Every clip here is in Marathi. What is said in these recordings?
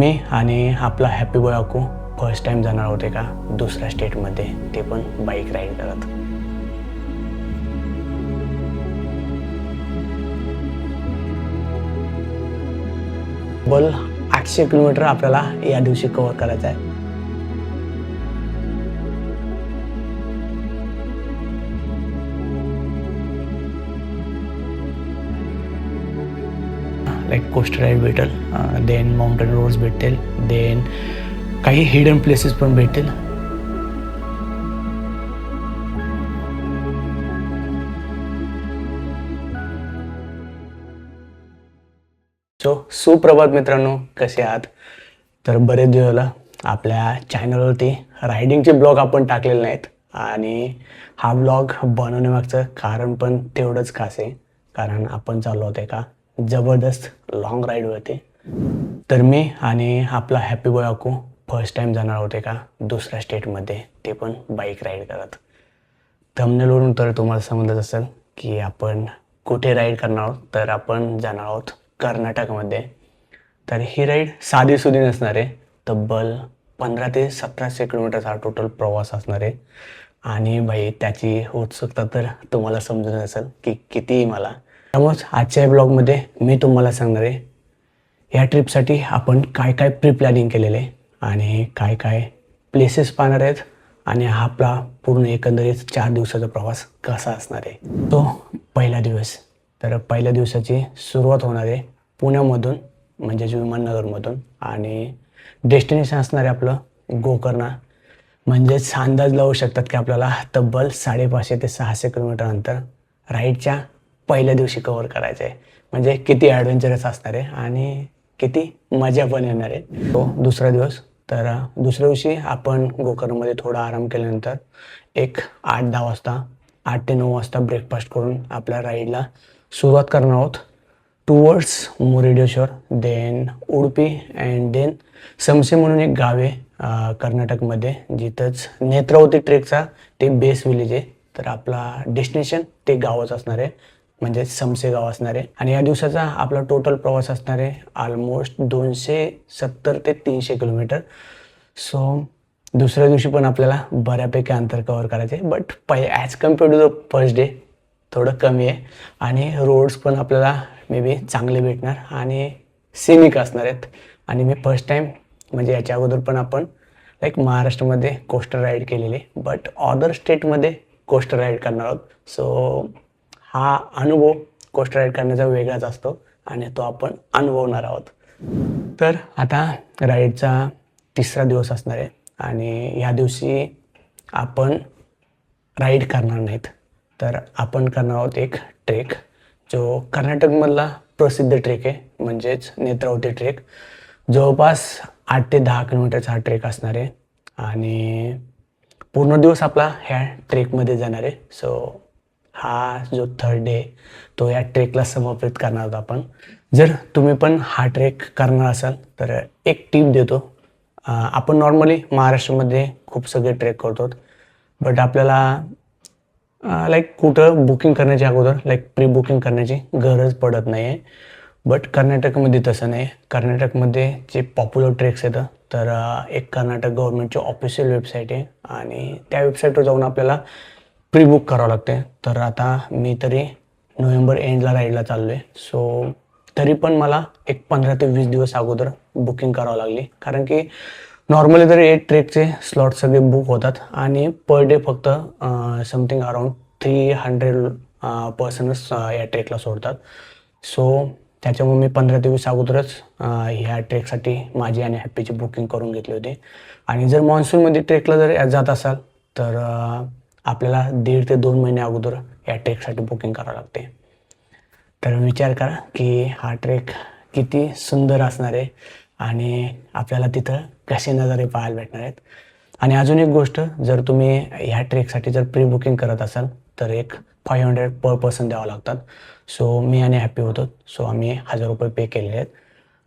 मी आणि आपला हॅपी बॉय अकू फर्स्ट टाइम जाणार होते का दुसऱ्या स्टेटमध्ये, ते पण बाईक राईड करत. बल 800 किलोमीटर आपल्याला या दिवशी कव्हर करायचं आहे. लाईक कोस्ट राईड भेटेल, देन माउंटेन रोड्स भेटेल, देन काही हिडन प्लेसेस पण भेटेल. सुप्रभात मित्रांनो, कसे आहात? तर बरेच दिवस आपल्या चॅनलवरती रायडिंगचे ब्लॉग आपण टाकलेले नाहीत आणि हा ब्लॉग बनवण्यामागचं कारण पण तेवढंच खास आहे, कारण आपण चाललो होते का जबरदस्त लॉंग राईडवरती. तर मी आणि आपला हॅपी बॉय अकू फर्स्ट टाइम जाणार होते का दुसऱ्या स्टेटमध्ये, ते पण बाईक राईड करत. थंबनेलवरून तर तुम्हाला समजत असेल की आपण कुठे राईड करणार आहोत. तर आपण जाणार आहोत कर्नाटकमध्ये. तर ही राईड साधीसुधी नसणार आहे, तब्बल 15 ते 1700 किलोमीटरचा हा टोटल प्रवास असणार आहे. आणि भाई त्याची उत्सुकता तर तुम्हाला समजून असेल की किती मला. त्यामुळेच आजच्या ब्लॉगमध्ये मी तुम्हाला सांगणार आहे या ट्रिपसाठी आपण काय काय प्री प्लॅनिंग केलेलं आहे आणि काय काय प्लेसेस पाहणार आहेत आणि हा आपला पूर्ण एकंदरीत 4 दिवसाचा प्रवास कसा असणार आहे. तो पहिला दिवस. तर पहिल्या दिवसाची सुरुवात होणार आहे पुण्यामधून, म्हणजेच विमाननगरमधून, आणि डेस्टिनेशन असणार आहे आपलं गोकर्णा. म्हणजेच अंदाज लावू शकतात की आपल्याला तब्बल 550 ते 600 किलोमीटर अंतर राईडच्या पहिल्या दिवशी कव्हर करायचं आहे. म्हणजे किती ॲडव्हेंचरस असणार आहे आणि किती मजा पण येणार आहे. तो दुसरा दिवस. तर दुसऱ्या दिवशी आपण गोकर्णमध्ये थोडा आराम केल्यानंतर एक 8-10 वाजता, 8 ते 9 वाजता ब्रेकफास्ट करून आपल्या राईडला सुरुवात करणार आहोत towards Murudeshwar, then Udupi, and then समसे म्हणून एक गाव आहे कर्नाटकमध्ये, जिथंच नेत्रावती ट्रेकचा ते बेस विलेज आहे. तर आपला डेस्टिनेशन ते गावच असणार आहे, म्हणजे समसे गाव असणार आहे. आणि या दिवसाचा आपला टोटल प्रवास असणार आहे ऑलमोस्ट 270 ते 300 किलोमीटर. सो दुसऱ्या दिवशी पण आपल्याला बऱ्यापैकी अंतर कव्हर करायचे आहे, but as compared to the first day थोडं कमी आहे. आणि रोड्स पण आपल्याला मे बी चांगले भेटणार आणि सिनिक असणार आहेत. आणि मी फर्स्ट टाईम, म्हणजे याच्या अगोदर पण आपण लाईक महाराष्ट्रामध्ये कोस्टर राईड केलेली, बट अदर स्टेटमध्ये कोस्टर राईड करणार आहोत. सो हा अनुभव कोस्टर राईड करण्याचा वेगळाच असतो आणि तो आपण अनुभवणार आहोत. तर आता राईडचा तिसरा दिवस असणार आहे आणि ह्या दिवशी आपण राईड करणार नाहीत, तर आपण करणार आहोत एक ट्रेक, जो कर्नाटकमधला प्रसिद्ध ट्रेक आहे, म्हणजेच नेत्रावती ट्रेक. जवळपास 8 ते 10 किलोमीटरचा हा ट्रेक असणार आहे आणि पूर्ण दिवस आपला ह्या ट्रेकमध्ये जाणार आहे. सो हा जो थर्ड डे तो या ट्रेकला समर्पित करणार आहोत आपण. जर तुम्ही पण हा ट्रेक करणार असाल तर एक टिप देतो. आपण नॉर्मली महाराष्ट्रामध्ये खूप सगळे ट्रेक करतो, बट आपल्याला लाईक कुठं बुकिंग करण्याच्या अगोदर लाईक प्री बुकिंग करण्याची गरज पडत नाही आहे. बट कर्नाटकमध्ये तसं नाही. कर्नाटकमध्ये जे पॉप्युलर ट्रेक्स येतं, तर एक कर्नाटक गव्हर्नमेंटची ऑफिशियल वेबसाईट आहे आणि त्या वेबसाईटवर जाऊन आपल्याला प्री बुक करावं लागते. तर आता मी तरी नोव्हेंबर एंडला राईडला चाललो आहे. सो तरी पण मला एक 15 ते 20 दिवस अगोदर बुकिंग करावं लागली, कारण की नॉर्मली तरी 8 ट्रेकचे स्लॉट सगळे बुक होतात आणि पर डे फक्त समथिंग अराउंड 300 पर्सनच या ट्रेकला सोडतात. सो त्याच्यामुळे मी 15 ते 20 अगोदरच ह्या ट्रेकसाठी माझी आणि हॅपीची बुकिंग करून घेतली होती. आणि जर मान्सूनमध्ये ट्रेकला जर जात असाल तर आपल्याला 1.5 ते 2 महिने अगोदर या ट्रेकसाठी बुकिंग करावं लागते. तर विचार करा की हा ट्रेक किती सुंदर असणार आहे आणि आपल्याला तिथं कसे नजारे पाहायला भेटणार आहेत. आणि अजून एक गोष्ट, जर तुम्ही ह्या ट्रेकसाठी जर प्री बुकिंग करत असाल तर एक 500 पर पर्सन द्यावं लागतात. सो मी आणि हॅपी होतो, सो आम्ही 1000 रुपये पे केलेले आहेत.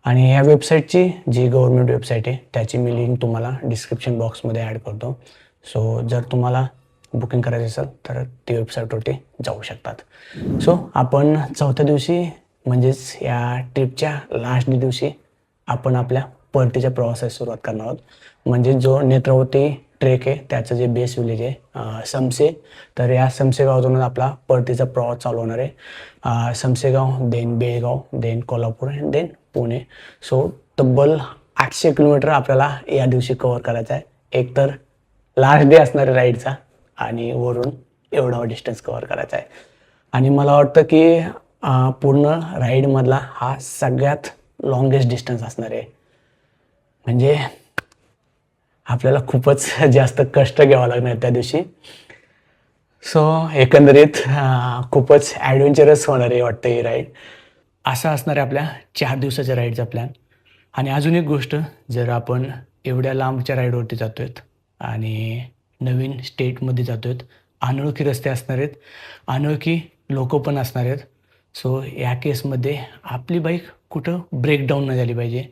आणि ह्या वेबसाईटची जी गव्हर्नमेंट वेबसाईट आहे त्याची मी लिंक तुम्हाला डिस्क्रिप्शन बॉक्समध्ये ॲड करतो. सो जर तुम्हाला बुकिंग करायचं असेल तर ती वेबसाईटवरती जाऊ शकतात. सो आपण चौथ्या दिवशी, म्हणजेच या ट्रिपच्या लास्ट दिवशी आपण आपल्या परतीच्या प्रवासाची सुरुवात करणार आहोत. म्हणजे जो नेत्रावती ट्रेक आहे त्याचं जे बेस विलेज आहे समसे, तर या समसे गावातूनच आपला परतीचा प्रवास चालू होणार आहे. समसेगाव, देन बेळगाव, देन कोल्हापूर आणि देन पुणे. सो तब्बल 800 किलोमीटर आपल्याला या दिवशी कव्हर करायचा आहे. एक तर लास्ट डे असणार आहे राईडचा आणि वरून एवढा डिस्टन्स कव्हर करायचा आहे. आणि मला वाटतं की पूर्ण राईडमधला हा सगळ्यात लॉंगेस्ट डिस्टन्स असणार आहे. म्हणजे आपल्याला खूपच जास्त कष्ट घ्यावं लागणार त्या दिवशी. सो एकंदरीत खूपच ॲडव्हेंचरस होणार आहे वाटतं ही राईड. असा असणार आहे आपल्या 4 दिवसाच्या राईडचा प्लॅन. आणि अजून एक गोष्ट, जर आपण एवढ्या लांबच्या राईडवरती जातो आहेत आणि नवीन स्टेटमध्ये जातो आहेत, अनोळखी रस्ते असणार आहेत, अनोळखी लोकं पण असणार आहेत. सो या केसमध्ये आपली बाईक कुठं ब्रेकडाऊन नाही झाली पाहिजे.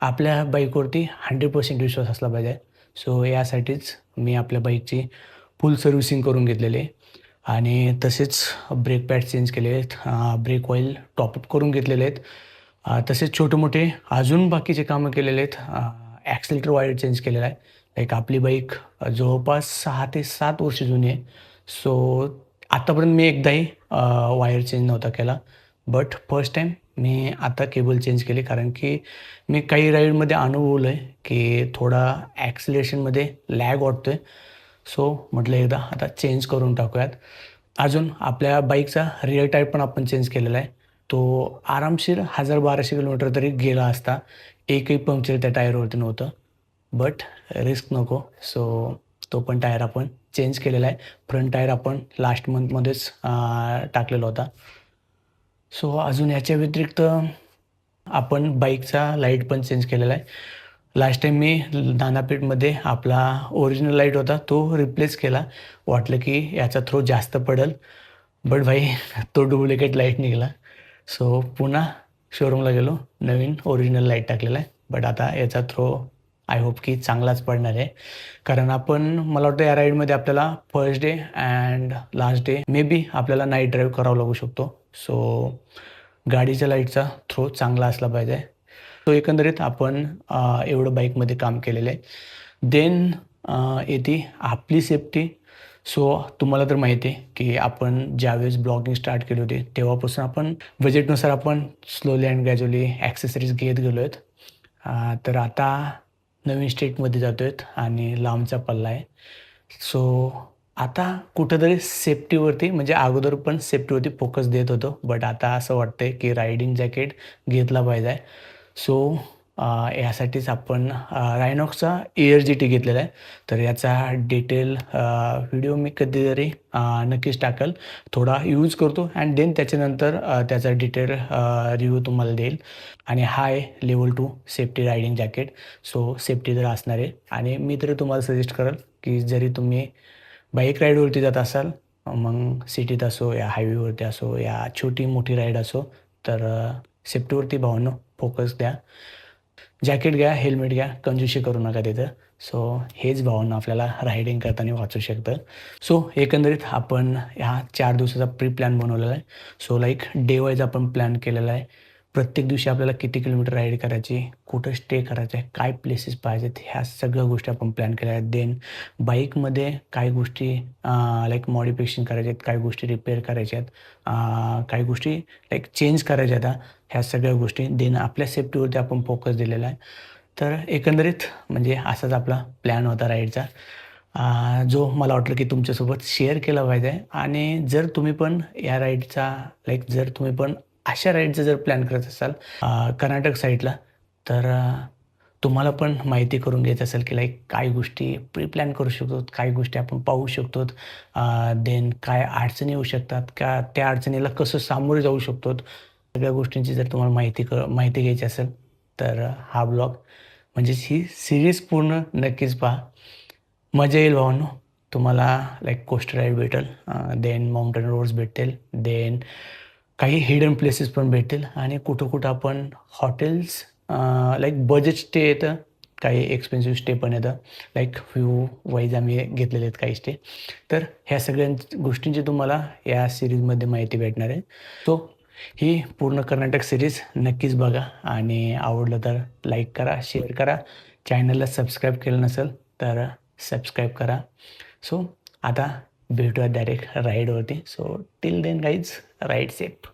आपल्या बाईकवरती 100% विश्वास असला पाहिजे. सो यासाठीच मी आपल्या बाईकची फुल सर्व्हिसिंग करून घेतलेली आहे आणि तसेच ब्रेक पॅड चेंज केले आहेत, ब्रेक ऑइल टॉपअप करून घेतलेले आहेत. तसेच छोटे-मोठे अजून बाकीचे कामं केलेले आहेत. ॲक्सिलेटर वायर चेंज केलेला आहे. लाईक आपली बाईक जवळपास 6 ते 7 वर्ष जुनी आहे. सो आत्तापर्यंत मी एकदाही वायर चेंज नव्हता केला. बट फर्स्ट टाईम मी आता केबल चेंज केली, कारण की मी काही राईडमध्ये अनुभवलं आहे की थोडा ॲक्सिलेशनमध्ये लॅग वाटतो आहे. सो म्हटलं एकदा आता चेंज करून टाकूयात. अजून आपल्या बाईकचा रिअर टायर पण आपण चेंज केलेला आहे. तो आरामशीर 1000-1200 किलोमीटर तरी गेला असता. एकही पंक्चर त्या टायरवरती नव्हतं. बट रिस्क नको. सो तो पण टायर आपण चेंज केलेला आहे. फ्रंट टायर आपण लास्ट मंथमध्येच टाकलेला होता. सो अजून याच्या व्यतिरिक्त आपण बाईकचा लाईट पण चेंज केलेला आहे. लास्ट टाईम मी नानापेठमध्ये आपला ओरिजिनल लाईट होता तो रिप्लेस केला. वाटलं की याचा थ्रो जास्त पडेल, बट भाई तो डुप्लिकेट लाईट निघाला. सो पुन्हा शोरूमला गेलो, नवीन ओरिजिनल लाईट टाकलेला आहे. बट आता याचा थ्रो आय होप की चांगलाच पडणार आहे. कारण आपण, मला वाटतं या राईडमध्ये आपल्याला first day and last day may be आपल्याला नाईट ड्राईव्ह करावं लागू शकतो. सो गाडीच्या लाईटचा थ्रो चांगला असला पाहिजे. सो एकंदरीत आपण एवढं बाईकमध्ये काम केलेलं आहे. देन येते आपली सेफ्टी. सो तुम्हाला तर माहिती आहे की आपण ज्यावेळेस ब्लॉगिंग स्टार्ट केली होती तेव्हापासून आपण बजेटनुसार आपण स्लोली अँड ग्रॅज्युअली ॲक्सेसरीज घेत गेलो आहेत. तर आता नवीन स्टेटमध्ये जातो आहेत आणि लांबचा पल्ला आहे. सो आता कुठंतरी सेफ्टीवरती, म्हणजे अगोदर पण सेफ्टीवरती फोकस देत होतो, बट आता असं वाटतंय की रायडिंग जॅकेट घेतला पाहिजे. सो यासाठीच आपण रायनॉक्सचा ARGT घेतलेला आहे. तर याचा डिटेल व्हिडिओ मी कधीतरी नक्कीच टाकेल. थोडा यूज करतो अँड देन त्याच्यानंतर त्याचा डिटेल रिव्ह्यू तुम्हाला देईल. आणि हा आहे level 2 safety riding jacket. So safety तर असणार आहे. आणि मी तरी तुम्हाला सजेस्ट करेल की जरी तुम्ही बाईक राईडवरती जात असाल, मग सिटीत असो या हायवेवरती असो या छोटी मोठी राईड असो, तर सेफ्टीवरती भावांनो फोकस द्या. जॅकेट घ्या, हेल्मेट घ्या, कंजूशी करू नका तिथं. सो हेच भावांनो आपल्याला रायडिंग करताना वाचू शकतं. सो एकंदरीत आपण ह्या 4 दिवसाचा प्री प्लॅन बनवलेला आहे. सो लाईक डे वाईज आपण प्लॅन केलेला आहे. प्रत्येक दिवशी आपल्याला किती किलोमीटर राईड करायची, कुठं स्टे करायचं आहे, काय प्लेसेस पाहिजेत, ह्या सगळ्या गोष्टी आपण प्लॅन केल्या आहेत. देन बाईकमध्ये काय गोष्टी लाईक मॉडिफिकेशन करायचे आहेत, काही गोष्टी रिपेअर करायच्या आहेत, काही गोष्टी लाईक चेंज करायच्या आहेत. ह्या सगळ्या गोष्टी देन आपल्या सेफ्टीवरती आपण फोकस दिलेला आहे. तर एकंदरीत म्हणजे असाच आपला प्लॅन होता राईडचा, जो मला वाटलं की तुमच्यासोबत शेअर केला पाहिजे. आणि जर तुम्ही पण या राईडचा लाईक जर तुम्ही पण अशा राईडचा जर प्लॅन करत असाल कर्नाटक साईडला, तर तुम्हाला पण माहिती करून घ्यायचं असेल की लाईक काय गोष्टी प्री प्लॅन करू शकतो, काय गोष्टी आपण पाहू शकतो, देन काय अडचणी येऊ शकतात का, त्या अडचणीला कसं सामोरे जाऊ शकतो, सगळ्या गोष्टींची जर तुम्हाला माहिती घ्यायची असेल तर हा ब्लॉग म्हणजेच ही सिरीज पूर्ण नक्कीच पहा. मजा येईल भावांनो. तुम्हाला लाईक कोस्टल राईड भेटेल, देन माउंटेन रोड्स भेटतील, देन काही हिडन प्लेसेस पण भेटतील आणि कुठं आपण हॉटेल्स लाईक बजेट स्टे येतं, काही एक्सपेन्सिव्ह स्टे पण येतं. लाईक फ्यू वाईज आम्ही घेतलेले आहेत काही स्टे. तर ह्या सगळ्या गोष्टींची तुम्हाला या सिरीजमध्ये माहिती भेटणार आहे. सो ही पूर्ण कर्नाटक सिरीज नक्कीच बघा आणि आवडलं तर लाईक करा, शेअर करा. चॅनलला सबस्क्राईब केलं नसेल तर सबस्क्राईब करा. सो आता भेटूया डायरेक्ट राईडवरती. So till then guys, ride safe.